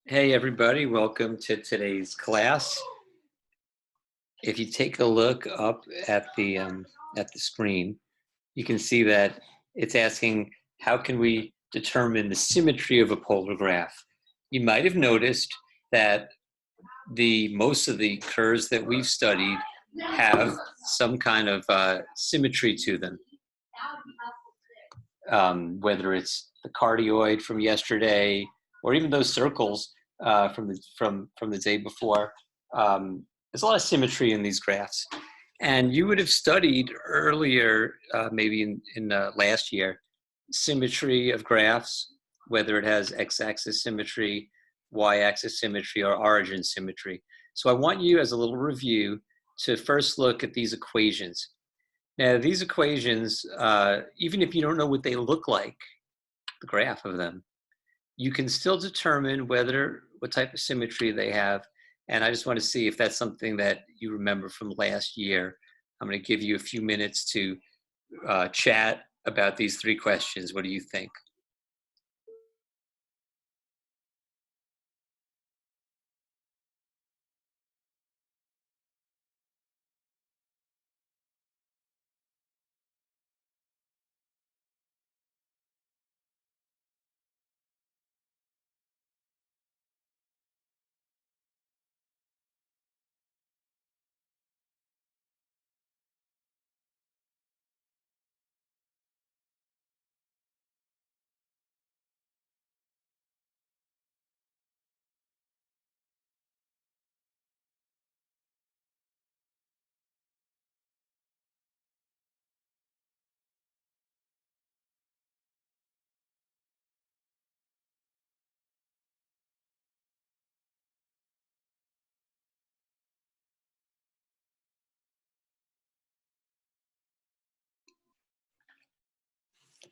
Hey everybody, welcome to today's class. If you take a look up at the screen, you can see that it's asking how can we determine the symmetry of a polar graph. You might have noticed that the most of the curves that we've studied have some kind of symmetry to them, whether it's the cardioid from yesterday or even those circles from the day before. There's a lot of symmetry in these graphs. And you would have studied earlier, maybe in last year, symmetry of graphs, whether it has x-axis symmetry, y-axis symmetry, or origin symmetry. So I want you, as a little review, to first look at these equations. Now, these equations, even if you don't know what they look like, the graph of them, you can still determine what type of symmetry they have. And I just want to see if that's something that you remember from last year. I'm going to give you a few minutes to chat about these three questions. What do you think?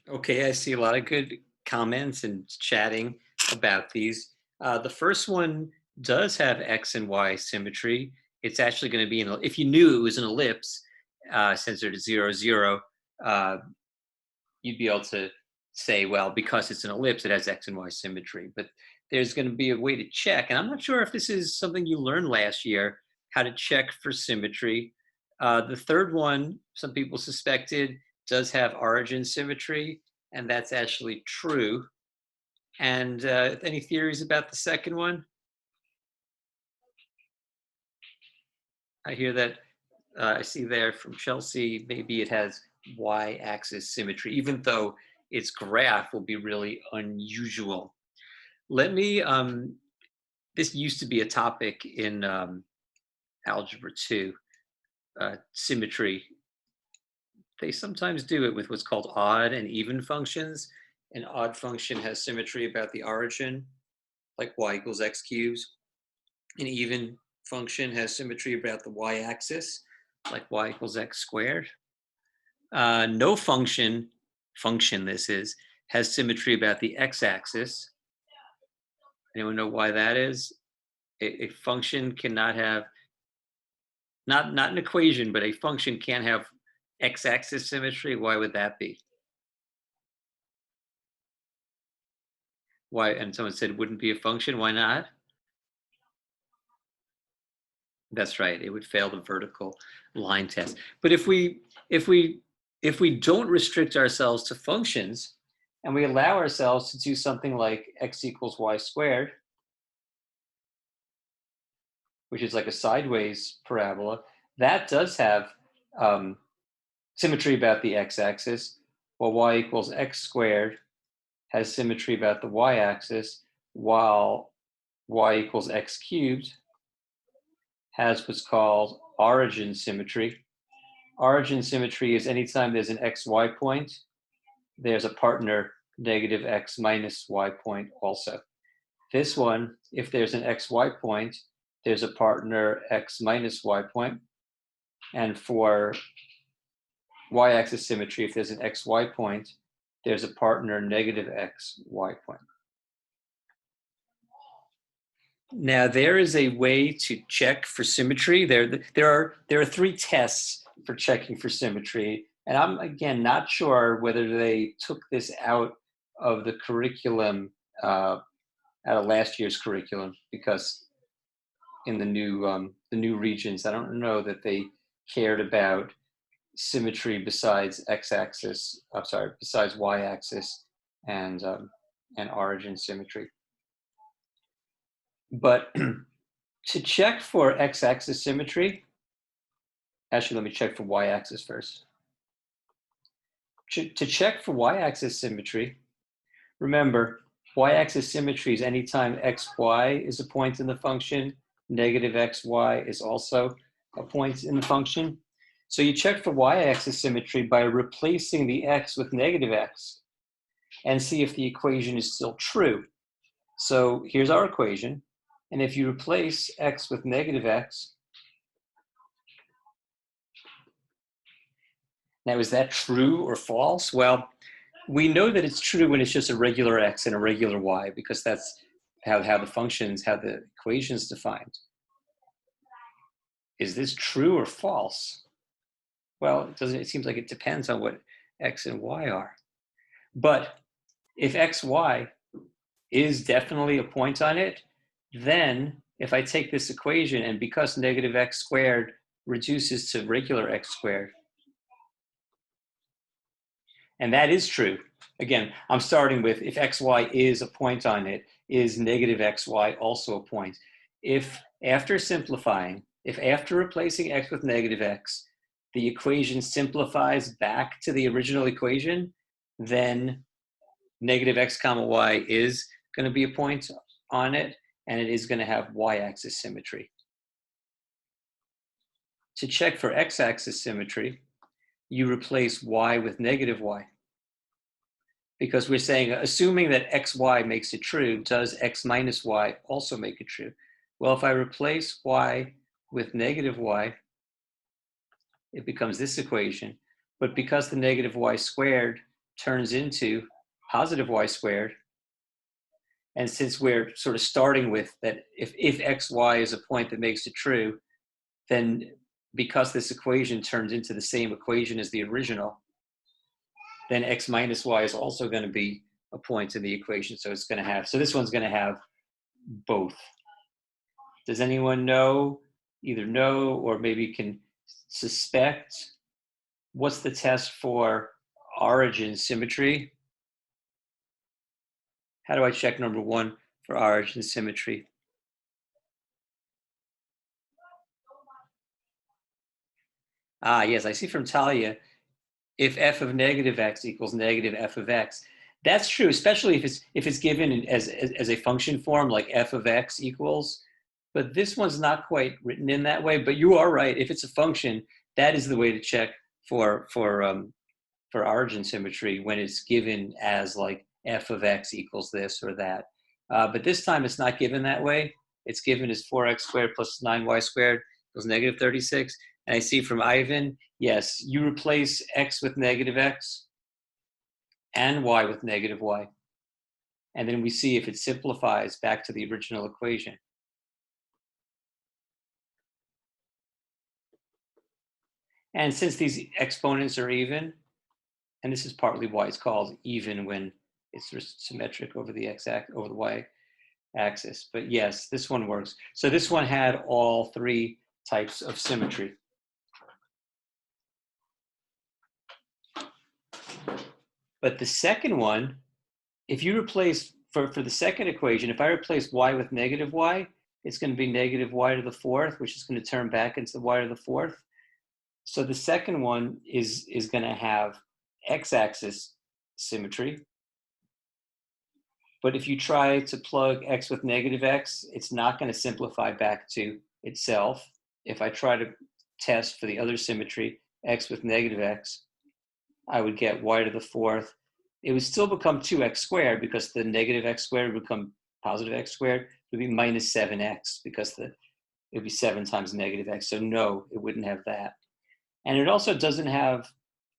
Okay, I see a lot of good comments and chatting about these. The first one does have X and Y symmetry. It's actually going to be if you knew it was an ellipse, censored to 0, 0, uh, you'd be able to say, well, because it's an ellipse, it has X and Y symmetry. But there's going to be a way to check. And I'm not sure if this is something you learned last year, how to check for symmetry. The third one, some people suspected, does have origin symmetry, and that's actually true. And any theories about the second one? I hear that I see there from Chelsea, maybe it has y-axis symmetry, even though its graph will be really unusual. Let me, this used to be a topic in Algebra 2, symmetry. They sometimes do it with what's called odd and even functions. An odd function has symmetry about the origin, like y equals x cubed. An even function has symmetry about the y-axis, like y equals x squared. No function this is, has symmetry about the x-axis. Anyone know why that is? A function cannot have, not an equation, but a function can't have x-axis symmetry. Why would that be? Why? And someone said it wouldn't be a function. Why not? That's right. It would fail the vertical line test. But if we don't restrict ourselves to functions and we allow ourselves to do something like x equals y squared, which is like a sideways parabola, that does have um, symmetry about the x-axis, while y equals x squared has symmetry about the y-axis, while y equals x cubed has what's called origin symmetry. Origin symmetry is anytime there's an xy point, there's a partner negative x minus y point also. This one, if there's an xy point, there's a partner x minus y point. And for y-axis symmetry, if there's an xy point, there's a partner negative xy point. Now, there is a way to check for symmetry. There are three tests for checking for symmetry. And I'm, again, not sure whether they took this out of the curriculum out of last year's curriculum, because in the new regions, I don't know that they cared about symmetry besides x-axis. I'm sorry, besides y-axis and origin symmetry. But to check for x-axis symmetry, actually, let me check for y-axis first. To check for y-axis symmetry, remember, y-axis symmetry is anytime xy is a point in the function, negative xy is also a point in the function. So you check for y-axis symmetry by replacing the x with negative x and see if the equation is still true. So here's our equation. And if you replace x with negative x, now is that true or false? Well, we know that it's true when it's just a regular x and a regular y, because that's how the functions, how the equation's defined. Is this true or false? Well, it seems like it depends on what x and y are. But if xy is definitely a point on it, then if I take this equation, and because negative x squared reduces to regular x squared, and that is true. Again, I'm starting with if xy is a point on it, is negative xy also a point? If after simplifying, if after replacing x with negative x, the equation simplifies back to the original equation, then negative x comma y is going to be a point on it, and it is going to have y-axis symmetry. To check for x-axis symmetry, you replace y with negative y. Because we're saying, assuming that xy makes it true, does x minus y also make it true? Well, if I replace y with negative y, it becomes this equation. But because the negative y squared turns into positive y squared, and since we're sort of starting with that if xy is a point that makes it true, then because this equation turns into the same equation as the original, then x minus y is also going to be a point in the equation. So it's going to have, so this one's going to have both. Does anyone know, either know or maybe can suspect, what's the test for origin symmetry? How do I check number one for origin symmetry? Ah, yes, I see from Talia, if f of negative x equals negative f of x. That's true, especially if it's given as a function form, like f of x equals. But this one's not quite written in that way. But you are right. If it's a function, that is the way to check for origin symmetry, when it's given as like f of x equals this or that. But this time it's not given that way. It's given as 4x squared plus 9y squared equals negative 36. And I see from Ivan, yes, you replace x with negative x and y with negative y. And then we see if it simplifies back to the original equation. And since these exponents are even, and this is partly why it's called even when it's symmetric over the over the y-axis. But yes, this one works. So this one had all three types of symmetry. But the second one, if you replace, for the second equation, if I replace y with negative y, it's going to be negative y to the fourth, which is going to turn back into y to the fourth. So the second one is going to have x-axis symmetry. But if you try to plug x with negative x, it's not going to simplify back to itself. If I try to test for the other symmetry, x with negative x, I would get y to the fourth. It would still become 2x squared, because the negative x squared would become positive x squared. It would be minus 7x, because it would be 7 times negative x. So no, it wouldn't have that. And it also doesn't have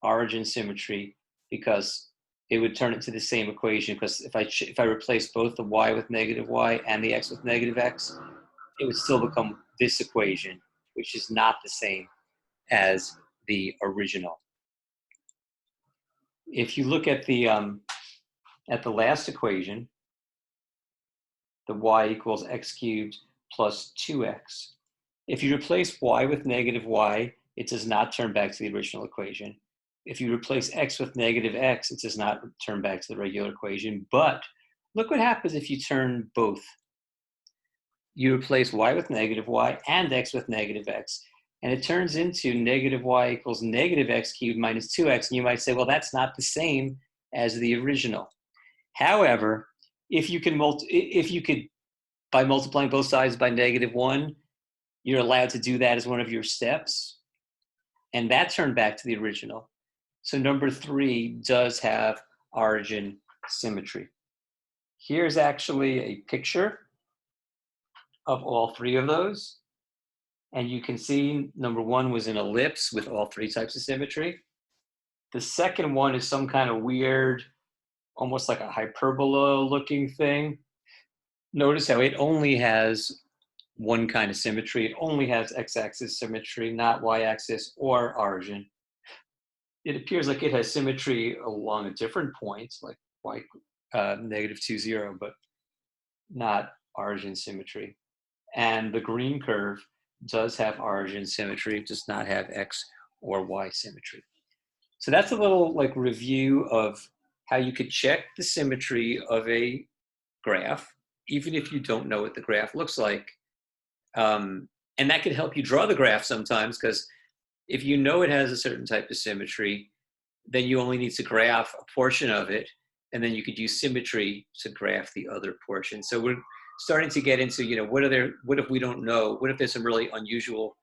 origin symmetry, because it would turn it to the same equation, because if I replace both the y with negative y and the x with negative x, it would still become this equation, which is not the same as the original. If you look at the last equation, the y equals x cubed plus 2x. If you replace y with negative y, it does not turn back to the original equation. If you replace x with negative x, it does not turn back to the regular equation. But look what happens if you turn both. You replace y with negative y and x with negative x, and it turns into negative y equals negative x cubed minus 2x. And you might say, well, that's not the same as the original. However, if you could, by multiplying both sides by -1, you're allowed to do that as one of your steps, and that turned back to the original. So number 3 does have origin symmetry. Here's actually a picture of all 3 of those. And you can see number 1 was an ellipse with all 3 types of symmetry. The second one is some kind of weird, almost like a hyperbola looking thing. Notice how it only has one kind of symmetry. It only has x-axis symmetry, not y-axis or origin. It appears like it has symmetry along a different point, like y -2, 0, but not origin symmetry. And the green curve does have origin symmetry, does not have x or y symmetry. So that's a little like review of how you could check the symmetry of a graph, even if you don't know what the graph looks like. And that can help you draw the graph sometimes, because if you know it has a certain type of symmetry, then you only need to graph a portion of it, and then you could use symmetry to graph the other portion. So we're starting to get into, what if we don't know? What if there's some really unusual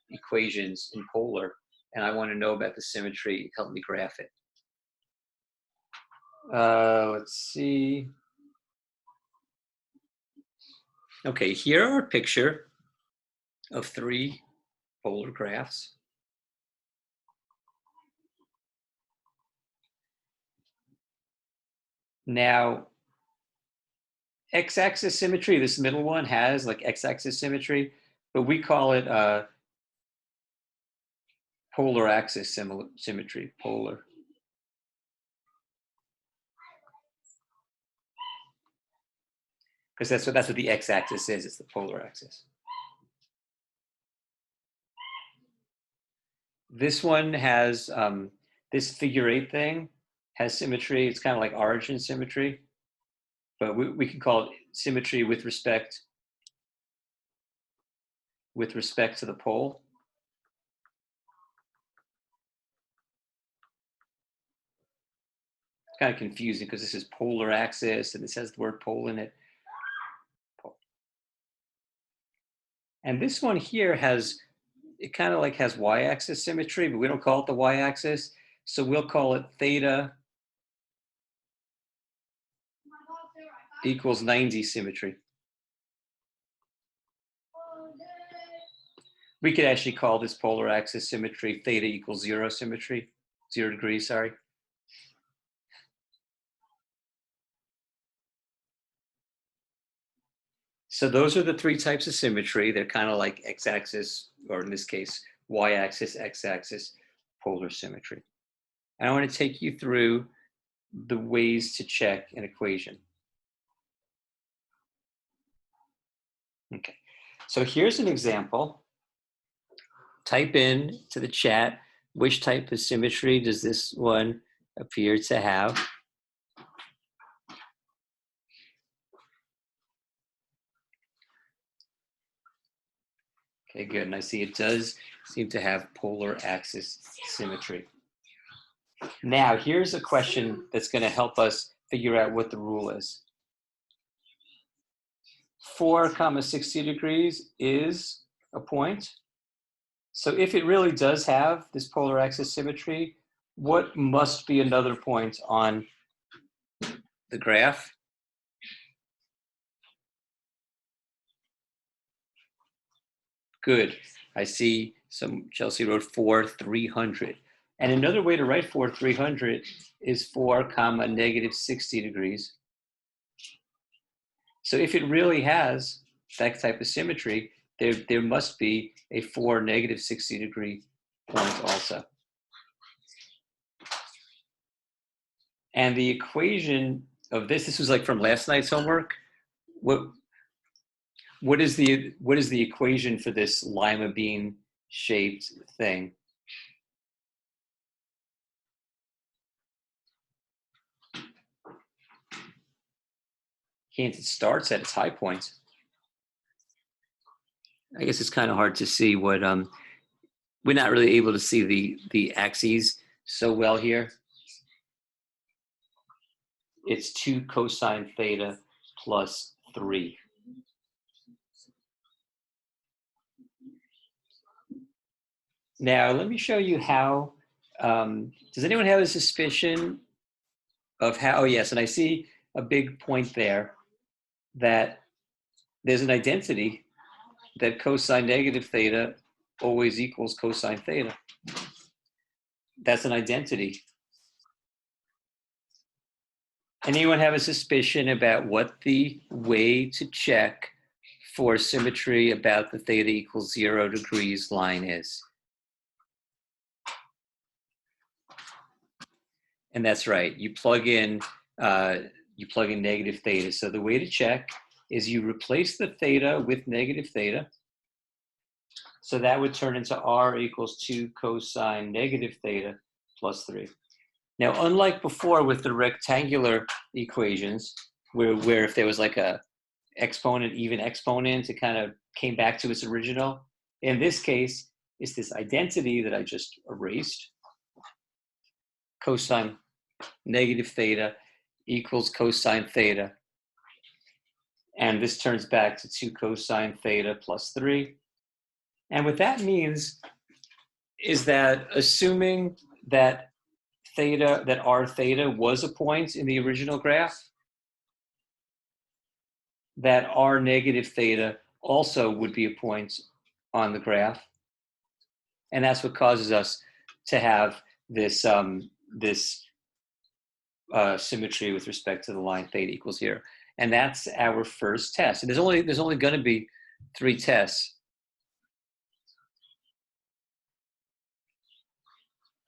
equations in polar, and I want to know about the symmetry, help me graph it. Let's see. Okay, here are a picture of 3 polar graphs. Now, x-axis symmetry, this middle one has like x-axis symmetry, but we call it polar axis symmetry, polar. Because that's what the x-axis is, it's the polar axis. This one has, this figure 8 thing has symmetry. It's kind of like origin symmetry, but we can call it symmetry with respect to the pole. It's kind of confusing because this is polar axis and it says the word pole in it. And this one here has, it kind of like has y-axis symmetry, but we don't call it the y-axis. So we'll call it theta equals 90 symmetry. We could actually call this polar axis symmetry theta equals 0 symmetry, 0 degrees, sorry. So those are the 3 types of symmetry. They're kind of like x-axis, or in this case, y-axis, x-axis, polar symmetry. And I want to take you through the ways to check an equation. Okay, so here's an example. Type in to the chat, which type of symmetry does this one appear to have? Okay, good. And I see it does seem to have polar axis symmetry. Now, here's a question that's going to help us figure out what the rule is. 4, 60 degrees is a point. So if it really does have this polar axis symmetry, what must be another point on the graph? Good. I see some Chelsea wrote 4, 300. And another way to write 4, 300 is 4, -60 degrees. So if it really has that type of symmetry, there must be a 4, -60 degree point also. And the equation of this was like from last night's homework. what is the equation for this lima bean shaped thing? Can't it starts at its high point? I guess it's kind of hard to see what we're not really able to see the axes so well here. It's 2 cosine theta plus 3. Now, let me show you how, does anyone have a suspicion of how, oh yes, and I see a big point there that there's an identity that cosine negative theta always equals cosine theta. That's an identity. Anyone have a suspicion about what the way to check for symmetry about the theta equals 0 degrees line is? And that's right. You plug in negative theta. So the way to check is you replace the theta with negative theta. So that would turn into r equals 2 cosine negative theta plus 3. Now, unlike before with the rectangular equations, where if there was like a exponent, even exponent, it kind of came back to its original. In this case, it's this identity that I just erased. Cosine negative theta equals cosine theta. And this turns back to 2 cosine theta plus 3. And what that means is that assuming that r theta was a point in the original graph, that r negative theta also would be a point on the graph. And that's what causes us to have this, symmetry with respect to the line theta equals 0. And that's our first test. And there's only going to be 3 tests.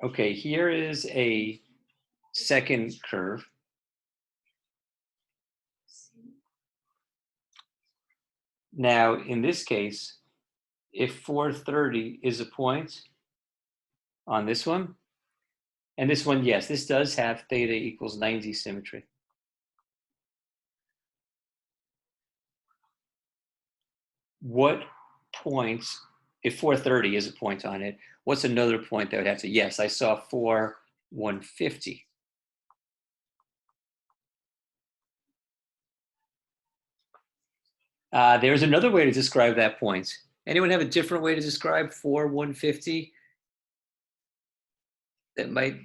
Okay, here is a second curve. Now, in this case, if 430 is a point on this one, and this one, yes, this does have theta equals 90 symmetry. What points, if 430 is a point on it, what's another point that would have to, yes, I saw 150. There's another way to describe that point. Anyone have a different way to describe 150 that might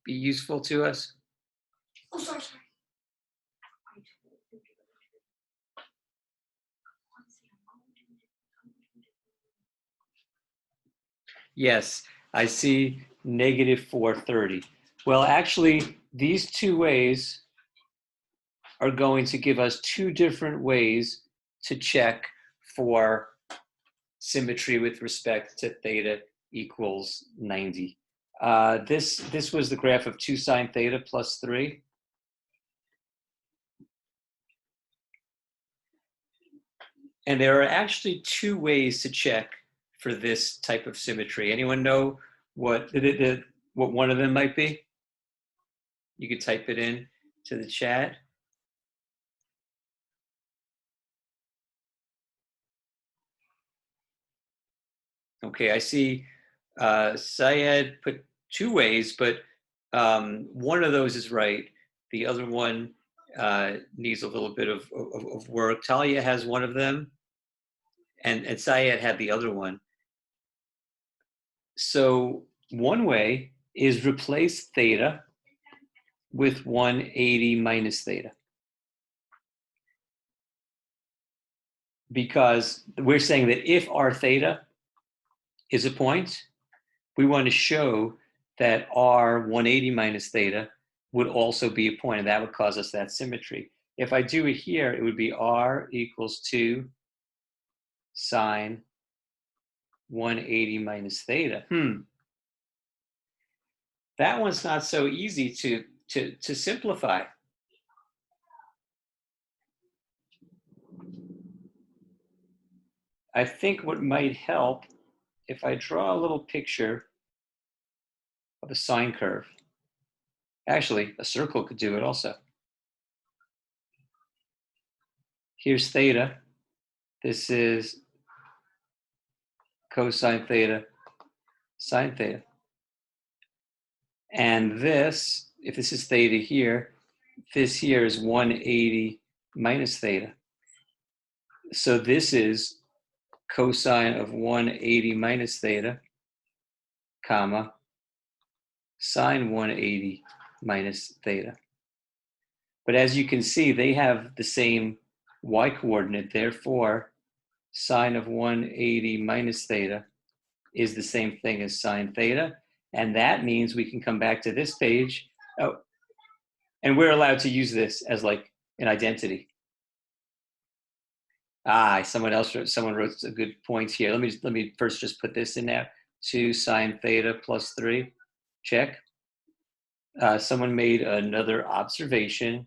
be useful to us? Oh, sorry. Yes, I see negative 430. Well, actually, these 2 ways are going to give us 2 different ways to check for symmetry with respect to theta equals 90. This was the graph of 2 sine theta plus 3. And there are actually 2 ways to check for this type of symmetry. Anyone know what one of them might be? You could type it in to the chat. Okay, I see Syed put 2 ways, but one of those is right. The other one needs a little bit of work. Talia has one of them, and Syed had the other one. So one way is replace theta with 180 minus theta. Because we're saying that if r theta is a point, we want to show that r 180 minus theta would also be a point, and that would cause us that symmetry. If I do it here, it would be r equals 2 sine 180 minus theta. That one's not so easy to simplify. I think what might help if I draw a little picture of a sine curve. Actually, a circle could do it also. Here's theta. This is cosine theta, sine theta. And this, if this is theta here, this here is 180 minus theta. So this is cosine of 180 minus theta, comma, sine 180 minus theta. But as you can see, they have the same y coordinate. Therefore, sine of 180 minus theta is the same thing as sine theta. And that means we can come back to this page. Oh, and we're allowed to use this as like an identity. Someone wrote a good point here. Let me first just put this in there. 2 sine theta plus 3, check. Someone made another observation,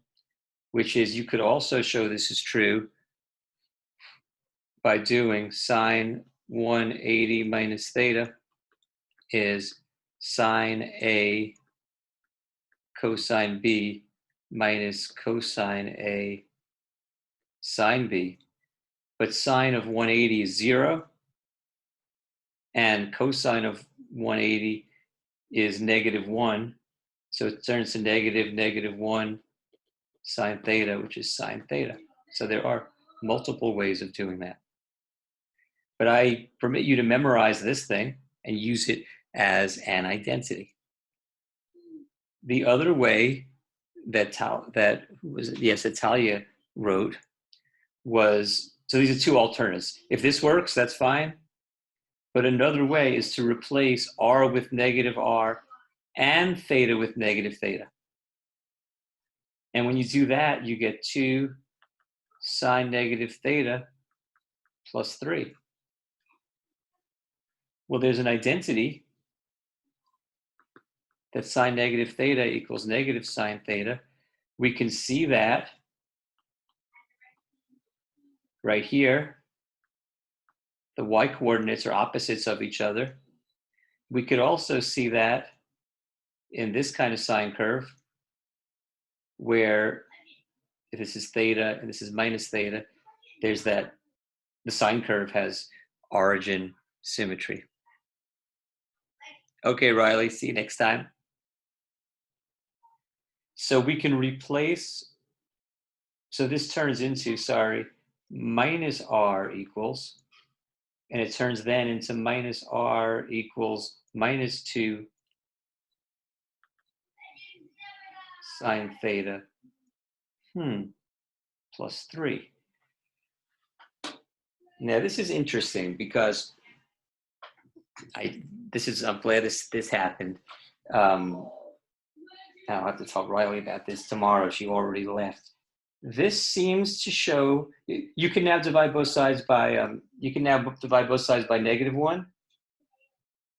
which is you could also show this is true by doing sine 180 minus theta is sine A cosine B minus cosine A sine B. But sine of 180 is 0, and cosine of 180 is -1. So it turns to -1 sine theta, which is sine theta. So there are multiple ways of doing that. But I permit you to memorize this thing and use it as an identity. The other way that Italia wrote was, so these are two alternatives. If this works, that's fine. But another way is to replace r with -r and theta with -theta. And when you do that, you get 2 sine -theta plus 3. Well, there's an identity that sine -theta equals negative sine theta. We can see that right here. The y coordinates are opposites of each other. We could also see that in this kind of sine curve, where if this is theta and this is minus theta, there's that the sine curve has origin symmetry. Okay, Riley, see you next time. So we can replace, so this turns into, minus r equals, and it turns then into minus r equals -2 sine theta plus 3. Now this is interesting because I'm glad this happened. I'll have to talk Riley about this tomorrow. She already left. This seems to show you can now divide both sides by -1,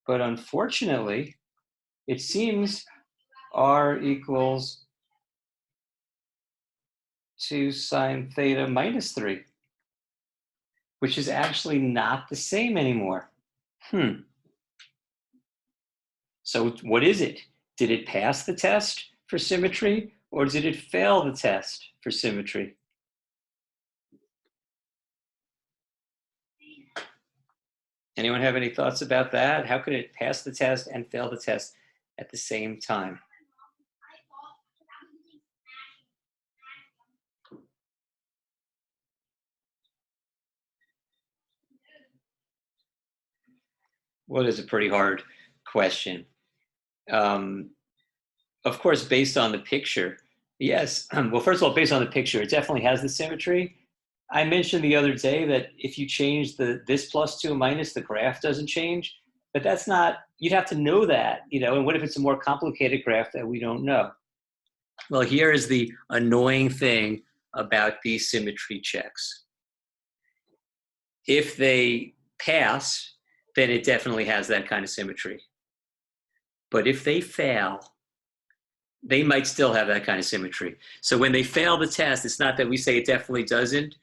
but unfortunately, it seems r equals 2 sine theta minus 3, which is actually not the same anymore. So what is it? Did it pass the test for symmetry, or did it fail the test for symmetry? Anyone have any thoughts about that? How could it pass the test and fail the test at the same time? Well, it is a pretty hard question. Of course, based on the picture, yes. Well, first of all, based on the picture, it definitely has the symmetry. I mentioned the other day that if you change this plus to a minus, the graph doesn't change. But that's not, you'd have to know that, and what if it's a more complicated graph that we don't know? Well, here is the annoying thing about these symmetry checks. If they pass, then it definitely has that kind of symmetry. But if they fail, they might still have that kind of symmetry. So when they fail the test, it's not that we say it definitely doesn't,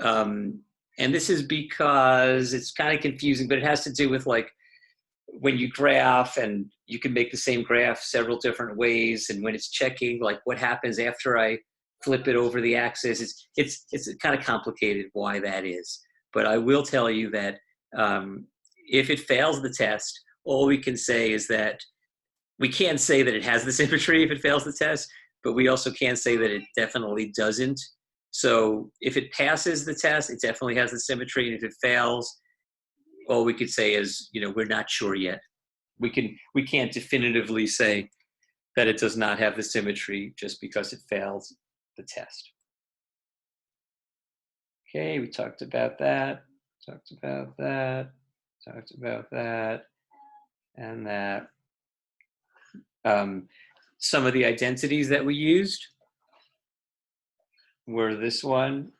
and And this is because it's kind of confusing, but it has to do with like when you graph, and you can make the same graph several different ways. And when it's checking, like what happens after I flip it over the axis, it's kind of complicated why that is. But I will tell you that if it fails the test, all we can say is that we can't say that it has the symmetry if it fails the test, but we also can't say that it definitely doesn't. So if it passes the test, it definitely has the symmetry. And if it fails, all we could say is, we're not sure yet. We can't definitively say that it does not have the symmetry just because it fails the test. Okay, we talked about that, talked about that, talked about that, and that. Some of the identities that we used were this one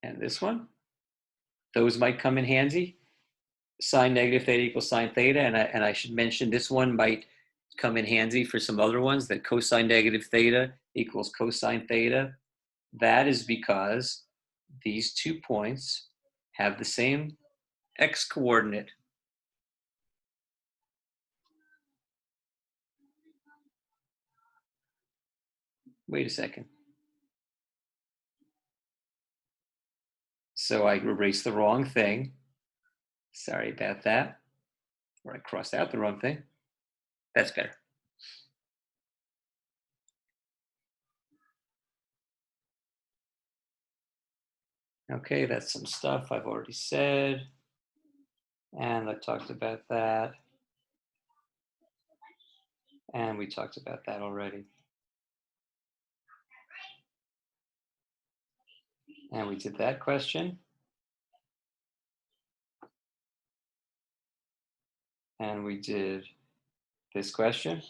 and this one. Those might come in handy. Sine negative theta equals sine theta, and I should mention this one might come in handy for some other ones, that cosine negative theta equals cosine theta. That is because these 2 points have the same x coordinate. Wait a second. So I erased the wrong thing. Sorry about that. Or I crossed out the wrong thing. That's better. Okay, that's some stuff I've already said. And I talked about that. And we talked about that already. And we did that question. And we did this question.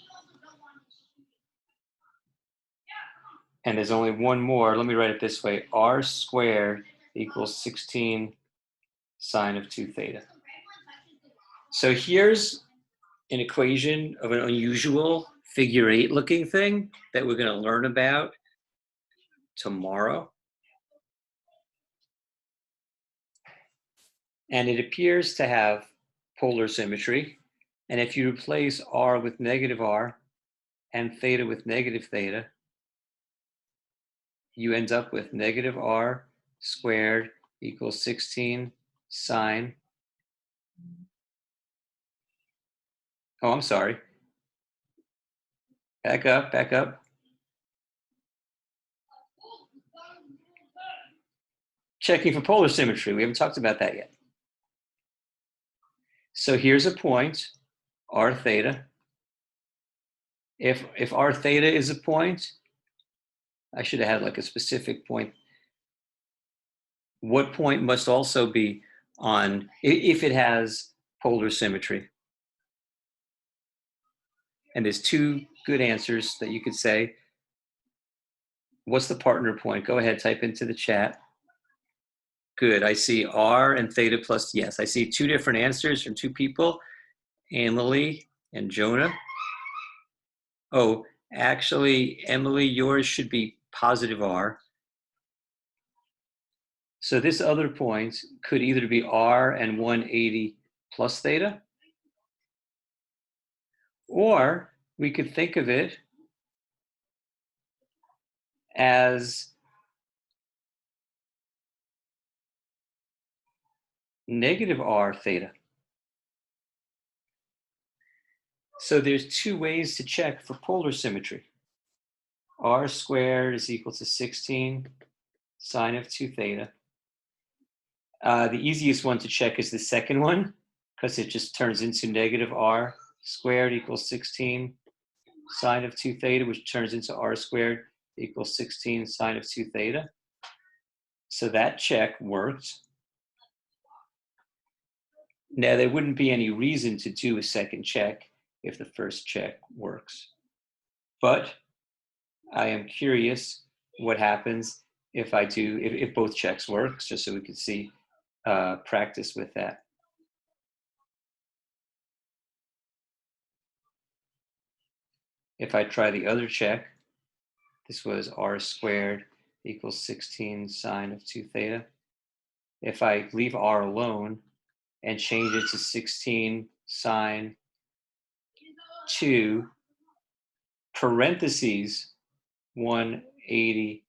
And there's only one more. Let me write it this way. R squared equals 16 sine of 2 theta. So here's an equation of an unusual figure 8 looking thing that we're going to learn about tomorrow. And it appears to have polar symmetry. And if you replace r with negative r and theta with negative theta, you end up with negative r squared equals 16 sine. Oh, I'm sorry. Back up, back up. Checking for polar symmetry. We haven't talked about that yet. So here's a point, r theta. If r theta is a point, I should have had like a specific point. What point must also be on, if it has polar symmetry? And there's 2 good answers that you could say. What's the partner point? Go ahead, type into the chat. Good, I see r and theta plus, yes, I see 2 different answers from 2 people, Emily and Jonah. Oh, actually, Emily, yours should be positive r. So this other point could either be r and 180 plus theta, or we could think of it as negative r theta. So there's 2 ways to check for polar symmetry. R squared is equal to 16 sine of 2 theta. The easiest one to check is the second one, because it just turns into negative r squared equals 16 sine of 2 theta, which turns into r squared equals 16 sine of 2 theta. So that check worked. Now, there wouldn't be any reason to do a second check if the first check works. But I am curious what happens if I do, if both checks work, just so we can see practice with that. If I try the other check, this was r squared equals 16 sine of 2 theta. if I leave r alone and change it to 16 sine 2 parentheses 180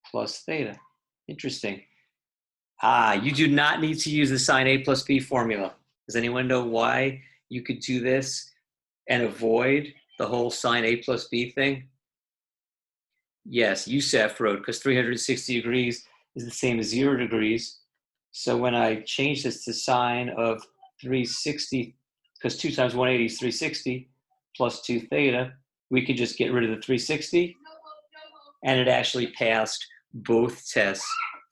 plus theta. Interesting. You do not need to use the sine A plus B formula. Does anyone know why you could do this and avoid the whole sine A plus B thing? Yes, Youssef wrote, because 360 degrees is the same as 0 degrees. So when I change this to sine of 360, because 2 times 180 is 360, plus 2 theta, we could just get rid of the 360, and it actually passed both tests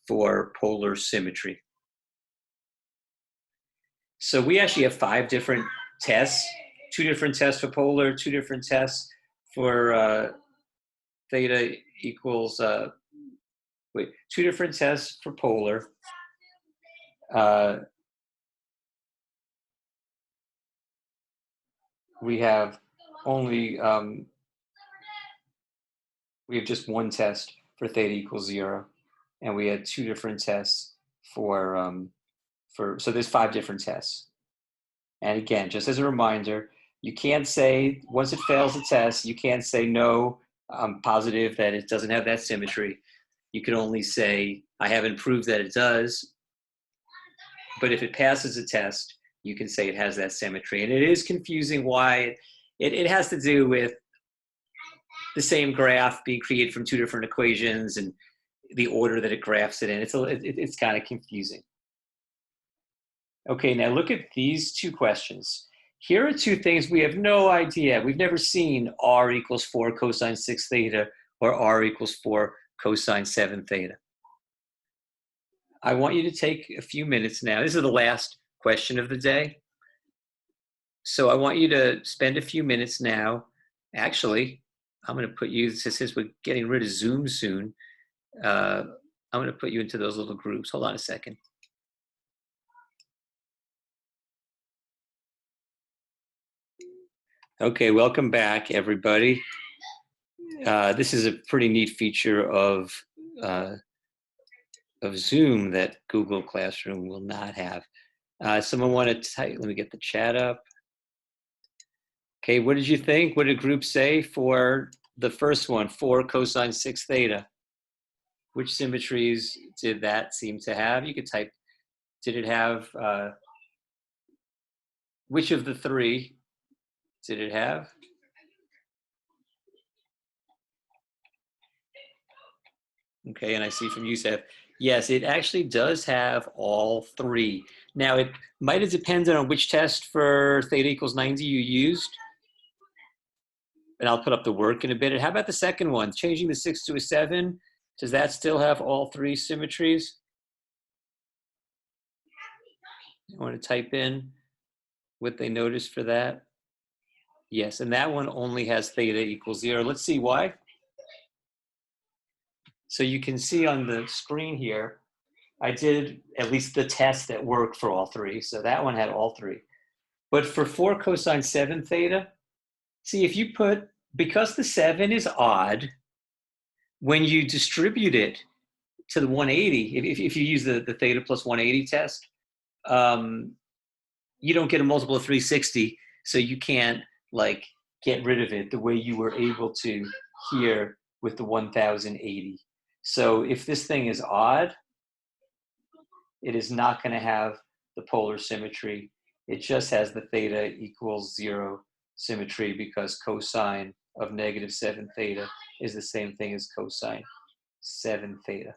for polar symmetry. So we actually have 5 different tests, 2 different tests for polar, 2 different tests for theta equals, 2 different tests for polar. We have only, we have just 1 test for theta equals 0. And we had 2 different tests for so there's 5 different tests. And again, just as a reminder, you can't say, once it fails a test, you can't say, no, I'm positive that it doesn't have that symmetry. You can only say, I haven't proved that it does. But if it passes a test, you can say it has that symmetry. And it is confusing why. It has to do with the same graph being created from 2 different equations and the order that it graphs it in. It's kind of confusing. Okay, now look at these 2 questions. Here are 2 things we have no idea. We've never seen r equals 4 cosine 6 theta or r equals 4 cosine 7 theta. I want you to take a few minutes now. This is the last question of the day. So I want you to spend a few minutes now. Actually, I'm going to put you, since we're getting rid of Zoom soon, I'm going to put you into those little groups. Hold on a second. Okay, welcome back, everybody. This is a pretty neat feature of Zoom that Google Classroom will not have. Someone want to type? Let me get the chat up. Okay, what did you think? What did group say for the first one, 4 cosine 6 theta? Which symmetries did that seem to have? You could type, did it have, which of the 3 did it have? Okay, and I see from Youssef, yes, it actually does have all 3. Now, it might have depended on which test for theta equals 90 you used. And I'll put up the work in a bit. And how about the second one, changing the 6 to a 7? Does that still have all 3 symmetries? I want to type in what they noticed for that. Yes, and that one only has theta equals 0. Let's see why. So you can see on the screen here, I did at least the test that worked for all 3. So that one had all 3. But for 4 cosine 7 theta, see if you put, because the 7 is odd, when you distribute it to the 180, if you use the theta plus 180 test, you don't get a multiple of 360, so you can't like get rid of it the way you were able to here with the 1080. So if this thing is odd, it is not going to have the polar symmetry. It just has the theta equals 0 symmetry because cosine of negative 7 theta is the same thing as cosine 7 theta.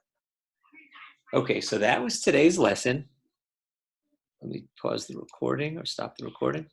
Okay, so that was today's lesson. Let me pause the recording or stop the recording.